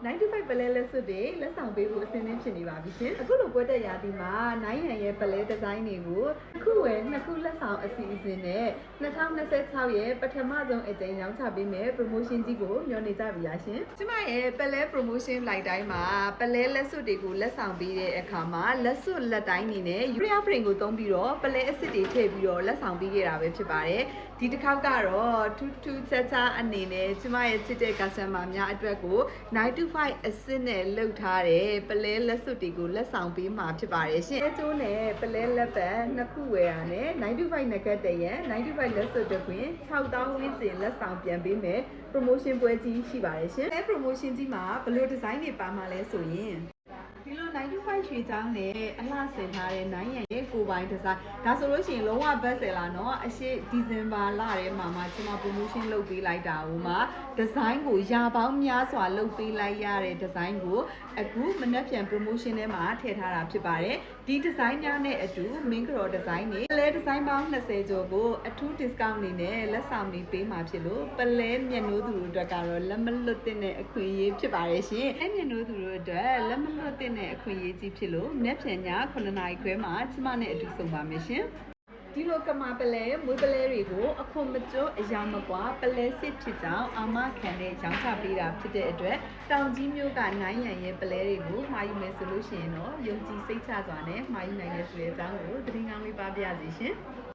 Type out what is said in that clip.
95 ပလဲလက်စွပ်တွေလက်ဆောင်ပေးဖို့အဆင်သင့်ဖြစ်နေပါပြီရှင်အခုလိုပွဲတက်ရာဒီမှာနိုင်ရန်ရဲ့ပလဲဒီဇိုင်းတွေကိုအခုဝယ်နှစ်ခုလက်ဆောင်အစီအစဉ်နဲ့2026ရဲ့ပထမဆုံးအကြိမ်ရောင်းချပေးမယ် promotion ကြီးကိုမျှော်နေကြပြီလားရှင်ကျမရဲ့ပလဲ promotion လိုက်တိုင်းမှာပလဲလက်စွပ်တွေကိုလက်ဆောင်ပေးတဲ့အခါမှာလက်စွပ်လက်တိုင်းနေနဲ့ urea frame ကိုသုံးပြီးတော့ပလဲအစ်စ်တွေထည့်ပြီးတော့လက်ဆောင်ပေးခဲ့တာပဲဖြစ်ပါတယ်ဒီတစ်ခေါက်ကတော့ထူးထူးခြားခြားအနေနဲ့ကျမရဲ့ချစ်တဲ့ customer များအတွက်ကို925အစစ်နဲ့လှုပ်ထားတဲ့ပလဲလက်စွပ်တွေကိုလက်ဆောင်ပေးမှာဖြစ်ပါတယ်ရှင်။အကျိုးနဲ့ပလဲလက်ပတ်နှစ်ခုဝယ်ရနဲ့925နဂတ်တရန်925လက်စွပ်တစ်ခွင်6000ဝန်းကျင်လက်ဆောင်ပြန်ပေးမယ် promotion ပွဲကြီးရှိပါတယ်ရှင်။အဲ promotion ကြီးမှာဘယ်လို design တွေပါမှာလဲဆိုရင်ဒီလို95ရွှေချောင်းနဲ့အလှဆင်ထားတဲ့9ရန်ရဲ့ကိုပိုင်ဒီဇိုင်းဒါဆိုလို့ရှိရင်လုံးဝ best seller เนาะအရှိဒီဇင်ဘာလထဲမှာကျွန်မ promotion လုပ်ပေးလိုက်တာဟိုမှာဒီဇိုင်းကိုရာပေါင်းများစွာလုပ်ပေးလိုက်ရတဲ့ဒီဇိုင်းကိုအခုမနက်ဖြန် promotion ထဲမှာထည့်ထားတာဖြစ်ပါတယ်ဒီဒီဇိုင်းများနဲ့အတူ main grow ဒီဇိုင်းတွေပလဲဒီဇိုင်းပေါင်း20ကျော်ကိုအထူး discount အနေနဲ့လက်ဆောင်တွေပေးမှာဖြစ်လို့ပလဲမျက်နှိုးသူတို့အတွက်ကတော့လက်မလွတ်တဲ့အခွင့်အရေးဖြစ်ပါတယ်ရှင်အဲမျက်နှိုးသူတို့အတွက်လက်မလွတ်တဲ့အခွင့်အရေးကြီးဖြစ်လို့မျက်ဖြန်ည9နာရီခွဲမှာကျမနဲ့အတူဆုံပါမယ်ရှင်ဒီလိုကမာပလဲမွေးပလဲတွေကိုအခွန်မကျွတ်အရာမကွာပလဲစစ်ဖြစ်ကြောင်းအာမခံနဲ့ရောင်းချပေးတာဖြစ်တဲ့အတွက်တောင်ကြီးမြို့က9ရန်ရဲ့ပလဲတွေကိုမှာယူမယ်ဆိုလို့ရှိရင်တော့ယုံကြည်စိတ်ချစွာနဲ့မှာယူနိုင်တယ်ဆိုတဲ့အကြောင်းကိုသတင်းကောင်းလေးပါပြစီရှင်